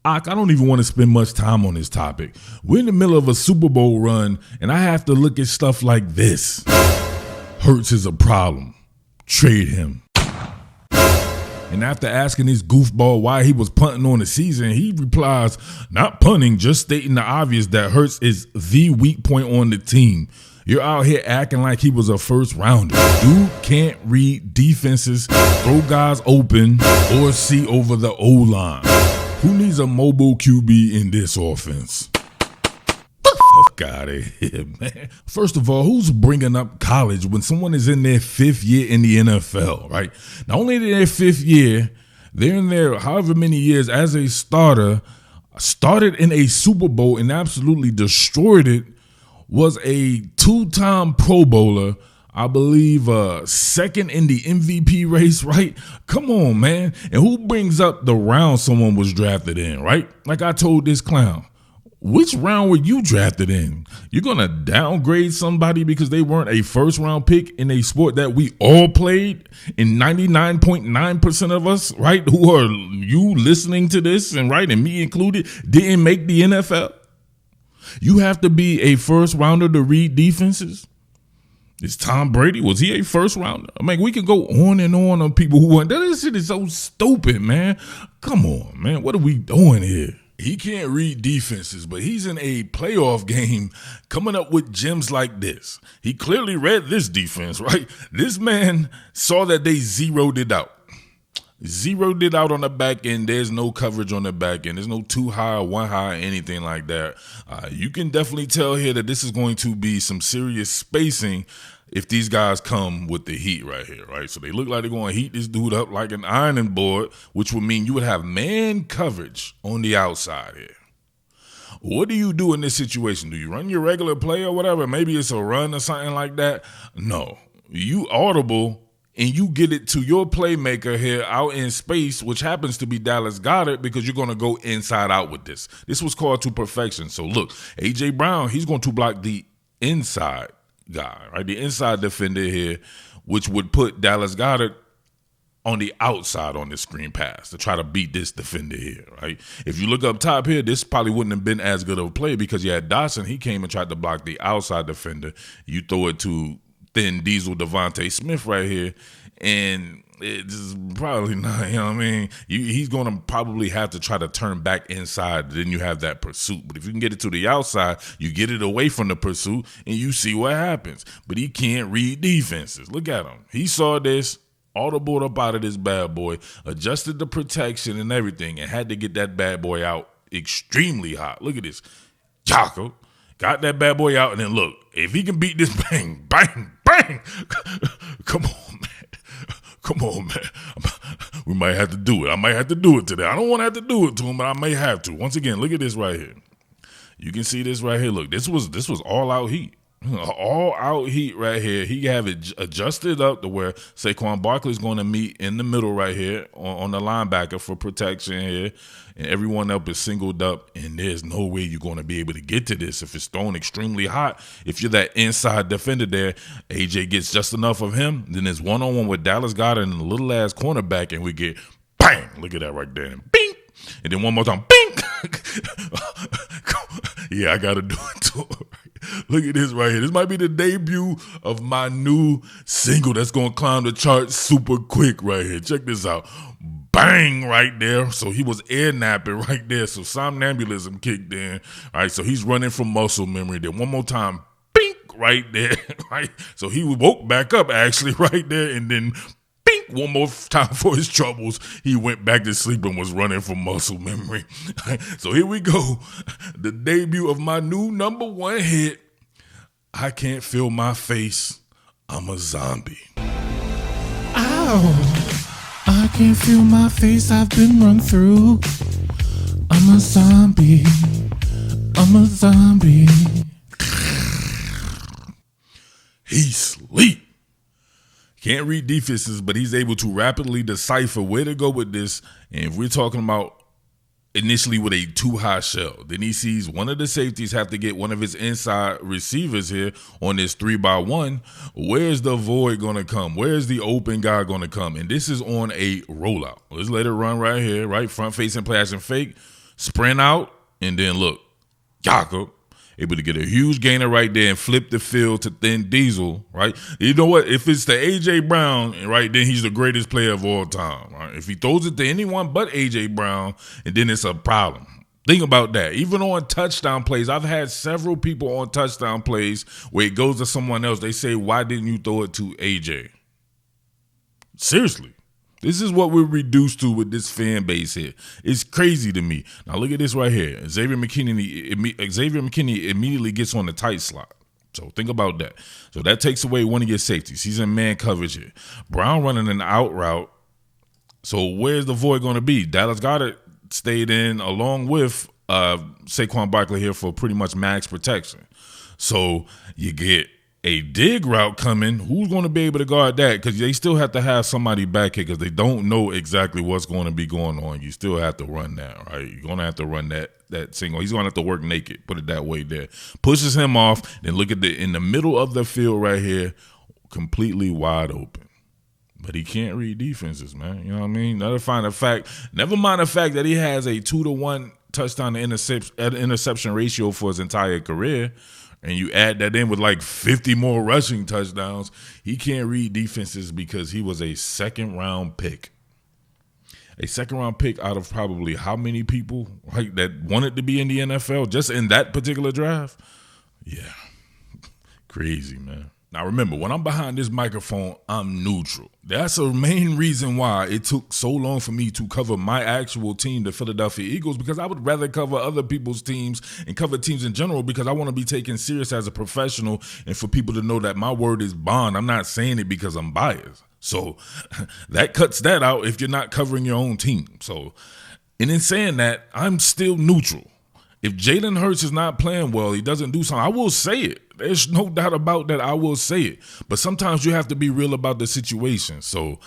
I don't even want to spend much time on this topic. We're in the middle of a Super Bowl run, and I have to look at stuff like this. Hurts is a problem. Trade him. And after asking this goofball why he was punting on the season, he replies, not punting, just stating the obvious that Hurts is the weak point on the team. You're out here acting like he was a first rounder. Dude can't read defenses, throw guys open, or see over the O-line. Who needs a mobile QB in this offense? Fuck out of here, man. First of all, who's bringing up college when someone is in their 5th year in the NFL, right? Not only in their 5th year, they're in there however many years as a starter, started in a Super Bowl and absolutely destroyed it, was a 2-time Pro Bowler, I believe second in the MVP race, right? Come on, man. And who brings up the round someone was drafted in, right? Like I told this clown, which round were you drafted in? You're going to downgrade somebody because they weren't a first-round pick in a sport that we all played, and 99.9% of us, right, who are you listening to this, and right, and me included, didn't make the NFL? You have to be a first-rounder to read defenses? Is Tom Brady, was he a first rounder? I mean, we can go on and on people who went. This shit is so stupid, man. Come on, man. What are we doing here? He can't read defenses, but he's in a playoff game coming up with gems like this. He clearly read this defense, right? This man saw that they zeroed it out. Zeroed it out on the back end. There's no coverage on the back end. There's no 2 high, 1 high, anything like that. You can definitely tell here that this is going to be some serious spacing if these guys come with the heat right here, right? So they look like they're going to heat this dude up like an ironing board, which would mean you would have man coverage on the outside here. What do you do in this situation? Do you run your regular play or whatever? Maybe it's a run or something like that. No, you audible and you get it to your playmaker here out in space, which happens to be Dallas Goedert, because you're going to go inside out with this. This was called to perfection. So look, A.J. Brown, he's going to block the inside guy, right? The inside defender here, which would put Dallas Goedert on the outside on this screen pass to try to beat this defender here, right? If you look up top here, this probably wouldn't have been as good of a play because you had Dotson. He came and tried to block the outside defender. You throw it to thin diesel Devontae Smith right here, and it's probably not, you know what I mean? He's going to probably have to try to turn back inside. Then you have that pursuit. But if you can get it to the outside, you get it away from the pursuit, and you see what happens. But he can't read defenses. Look at him. He saw this, audibled up out of this bad boy, adjusted the protection and everything, and had to get that bad boy out extremely hot. Look at this. Jocko got that bad boy out, and then look, if he can beat this bang, bang, bang, come on, man. Come on, man. We might have to do it. I might have to do it today. I don't want to have to do it to him, but I may have to. Once again, look at this right here. You can see this right here. Look, this was all out heat. All out heat right here. He have it adjusted up to where Saquon Barkley is going to meet in the middle right here on the linebacker for protection here, and everyone else is singled up, and there's no way you're going to be able to get to this if it's thrown extremely hot. If you're that inside defender there, AJ gets just enough of him, then there's one-on-one with Dallas Goedert and a little ass cornerback, and we get bang. Look at that right there. And bing. And then one more time, bing. Yeah, I got to do it to him. Look at this right here. This might be the debut of my new single that's going to climb the charts super quick right here. Check this out. Bang right there. So he was air napping right there. So somnambulism kicked in. All right, so he's running from muscle memory. Then one more time, bink right there. Right. So he woke back up actually right there, and then bink one more time for his troubles. He went back to sleep and was running from muscle memory. Right. So here we go. The debut of my new number 1 hit. I can't feel my face. I'm a zombie. Ow. I can't feel my face, I've been run through. I'm a zombie. I'm a zombie. He sleep. Can't read defenses, but he's able to rapidly decipher where to go with this. And if we're talking about initially with a 2-high shell, then he sees one of the safeties have to get one of his inside receivers here on this 3-by-1. Where's the void going to come? Where's the open guy going to come? And this is on a rollout. Let's let it run right here, right? Front facing play action fake. sprint out, and then look, Jakob, able to get a huge gainer right there and flip the field to Thin Diesel, right? You know what? If it's to A.J. Brown, right, then he's the greatest player of all time, right? If he throws it to anyone but A.J. Brown, and then it's a problem. Think about that. Even on touchdown plays, I've had several people on touchdown plays where it goes to someone else. They say, why didn't you throw it to A.J.? Seriously. This is what we're reduced to with this fan base here. It's crazy to me. Now look at this right here. Xavier McKinney immediately gets on the tight slot. So think about that. So that takes away one of your safeties. He's in man coverage here. Brown running an out route. So where's the void going to be? Dallas Goedert stayed in along with Saquon Barkley here for pretty much max protection. So you get a dig route coming. Who's going to be able to guard that? Because they still have to have somebody back here because they don't know exactly what's going to be going on. You still have to run that, right? You're going to have to run that single. He's going to have to work naked, put it that way there. Pushes him off. Then look at in the middle of the field right here, completely wide open. But he can't read defenses, man. You know what I mean? Never mind the fact that he has a 2-to-1 touchdown to interception ratio for his entire career, and you add that in with like 50 more rushing touchdowns, he can't read defenses because he was a second-round pick. A second-round pick out of probably how many people that wanted to be in the NFL just in that particular draft? Yeah. Crazy, man. Now, remember, when I'm behind this microphone, I'm neutral. That's the main reason why it took so long for me to cover my actual team, the Philadelphia Eagles, because I would rather cover other people's teams and cover teams in general because I want to be taken serious as a professional and for people to know that my word is bond. I'm not saying it because I'm biased. So that cuts that out if you're not covering your own team. So, and in saying that, I'm still neutral. If Jalen Hurts is not playing well, he doesn't do something, I will say it. There's no doubt about that. I will say it. But sometimes you have to be real about the situation. So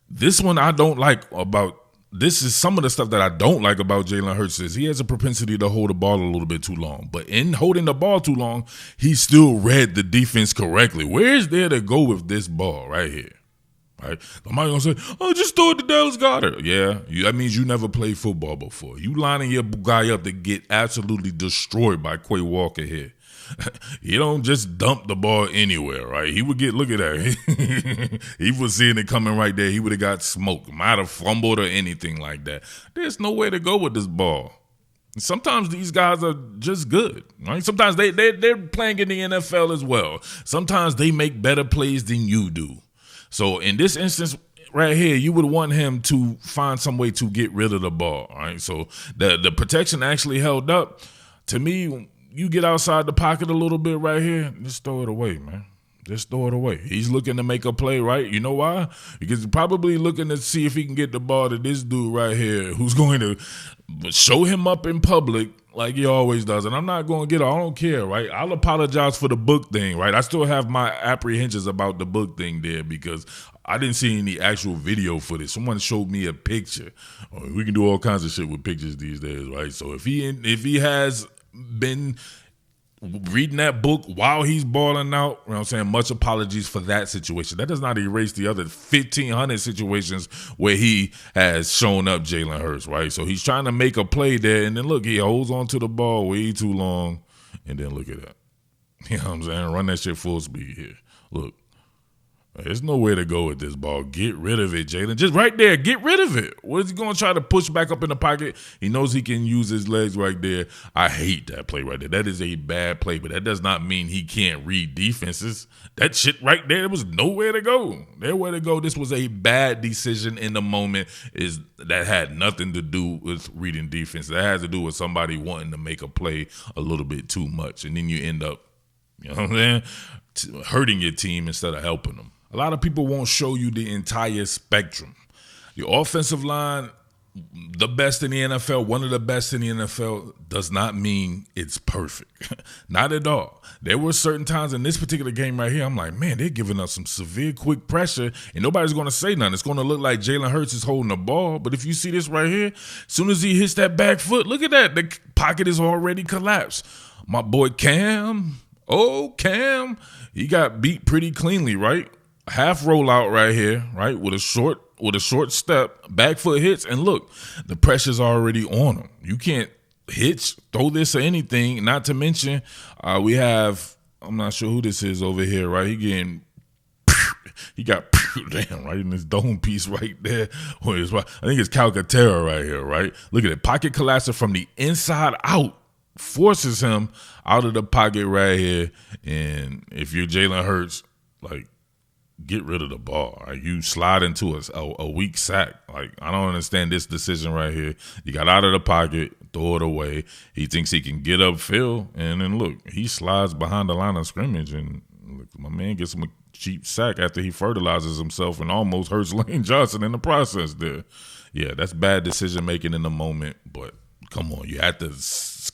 this one I don't like about – this is some of the stuff that I don't like about Jalen Hurts is he has a propensity to hold the ball a little bit too long. But in holding the ball too long, he still read the defense correctly. Where is there to go with this ball right here? Right? Somebody gonna say, "Oh, just throw it to Dallas Goedert." Yeah, that means you never played football before. You lining your guy up to get absolutely destroyed by Quay Walker here. He don't just dump the ball anywhere, right? He would get, look at that. He was seeing it coming right there. He would have got smoked, might have fumbled or anything like that. There's no way to go with this ball. Sometimes these guys are just good, right? Sometimes they're playing in the NFL as well. Sometimes they make better plays than you do. So in this instance right here, you would want him to find some way to get rid of the ball, right? So the protection actually held up. To me, you get outside the pocket a little bit right here, just throw it away, man. Just throw it away. He's looking to make a play, right? You know why? Because he's probably looking to see if he can get the ball to this dude right here who's going to show him up in public like he always does. And I'm not going to get it. I don't care, right? I'll apologize for the book thing, right? I still have my apprehensions about the book thing there because I didn't see any actual video footage. Someone showed me a picture. We can do all kinds of shit with pictures these days, right? So if he has been reading that book while he's balling out, you know what I'm saying, much apologies for that situation. That does not erase the other 1,500 situations where he has shown up Jalen Hurts, right? So he's trying to make a play there, and then look, he holds on to the ball way too long, and then look at that. You know what I'm saying? Run that shit full speed here. Look. There's nowhere to go with this ball. Get rid of it, Jalen. Just right there, get rid of it. What is he going to try to push back up in the pocket? He knows he can use his legs right there. I hate that play right there. That is a bad play, but that does not mean he can't read defenses. That shit right there, there was nowhere to go. Nowhere to go. This was a bad decision in the moment. That had nothing to do with reading defense. That has to do with somebody wanting to make a play a little bit too much, and then you end up, you know what I'm saying, hurting your team instead of helping them. A lot of people won't show you the entire spectrum. The offensive line, the best in the NFL, one of the best in the NFL, does not mean it's perfect. Not at all. There were certain times in this particular game right here, I'm like, man, they're giving us some severe quick pressure, and nobody's going to say nothing. It's going to look like Jalen Hurts is holding the ball, but if you see this right here, as soon as he hits that back foot, look at that. The pocket is already collapsed. My boy Cam, he got beat pretty cleanly, right? Half rollout right here, right, with a short step, back foot hits, and look, the pressure's already on him. You can't hitch, throw this or anything. Not to mention, we have, I'm not sure who this is over here, right? He got damn right in this dome piece right there. I think it's Calcaterra right here, right? Look at it. Pocket collapser from the inside out forces him out of the pocket right here. And if you're Jalen Hurts, like, get rid of the ball. Right? You slide into a weak sack. Like, I don't understand this decision right here. You got out of the pocket, throw it away. He thinks he can get upfield, and then look, he slides behind the line of scrimmage, and look, my man gets him a cheap sack after he fertilizes himself and almost hurts Lane Johnson in the process there. Yeah, that's bad decision making in the moment, but come on, you have to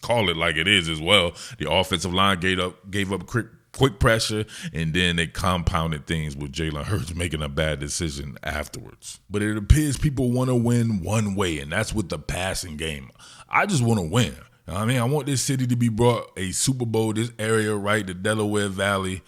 call it like it is as well. The offensive line gave up quick pressure, and then they compounded things with Jalen Hurts making a bad decision afterwards. But it appears people want to win one way, and that's with the passing game. I just want to win. I mean, I want this city to be brought a Super Bowl, this area, right, the Delaware Valley,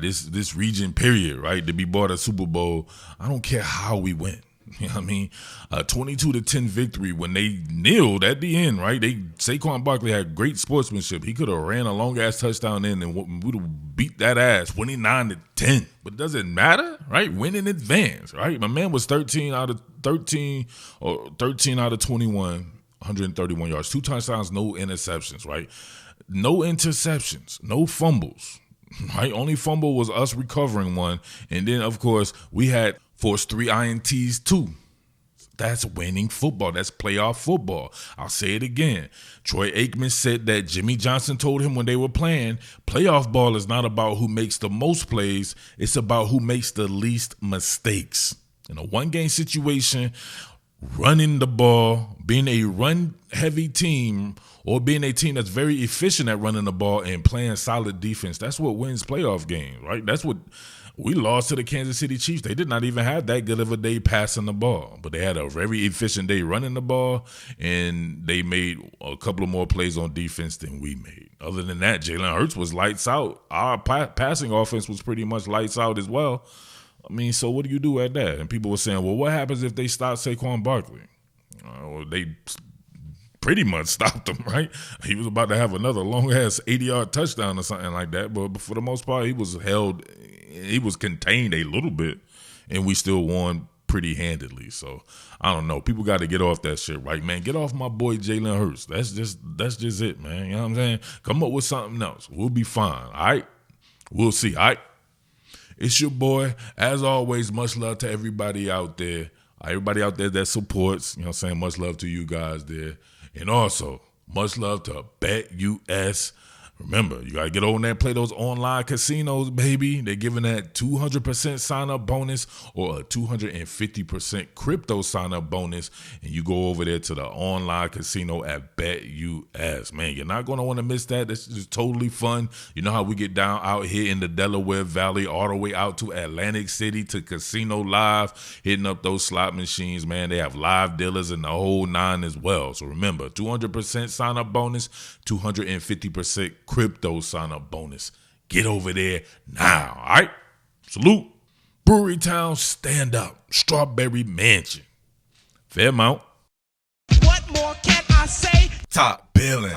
this region, period, right, to be brought a Super Bowl. I don't care how we win. You know what I mean? 22-10 victory when they kneeled at the end, right? Saquon Barkley had great sportsmanship. He could have ran a long-ass touchdown in and we would have beat that ass 29-10. But it doesn't matter, right? Win in advance, right? My man was 13 out of 21, 131 yards, 2 touchdowns, no interceptions, right? No interceptions, no fumbles, right? Only fumble was us recovering one. And then, of course, we had forced 3 INTs too. That's winning football. That's playoff football. I'll say it again. Troy Aikman said that Jimmy Johnson told him when they were playing, playoff ball is not about who makes the most plays. It's about who makes the least mistakes. In a one-game situation, running the ball, being a run-heavy team, or being a team that's very efficient at running the ball and playing solid defense, that's what wins playoff games, right? That's what we lost to the Kansas City Chiefs. They did not even have that good of a day passing the ball, but they had a very efficient day running the ball, and they made a couple of more plays on defense than we made. Other than that, Jalen Hurts was lights out. Our passing offense was pretty much lights out as well. I mean, so what do you do at that? And people were saying, well, what happens if they stop Saquon Barkley? Well, they pretty much stopped him, right? He was about to have another long-ass 80-yard touchdown or something like that, but for the most part, he was contained a little bit, and we still won pretty handedly. So, I don't know. People got to get off that shit, right, man? Get off my boy Jalen Hurts. That's just it, man. You know what I'm saying? Come up with something else. We'll be fine, all right? We'll see, all right? It's your boy. As always, much love to everybody out there. Everybody out there that supports, you know what I'm saying? Much love to you guys there. And also, much love to BetUS. Remember, you got to get on there and play those online casinos, baby. They're giving that 200% sign-up bonus or a 250% crypto sign-up bonus. And you go over there to the online casino at BetUS. Man, you're not going to want to miss that. This is totally fun. You know how we get down out here in the Delaware Valley all the way out to Atlantic City to Casino Live, hitting up those slot machines, man. They have live dealers and the whole 9 as well. So remember, 200% sign-up bonus, 250% crypto sign-up bonus. Get over there now, all right? Salute. Brewery Town, stand up. Strawberry Mansion. Fairmount. What more can I say? Top Billin.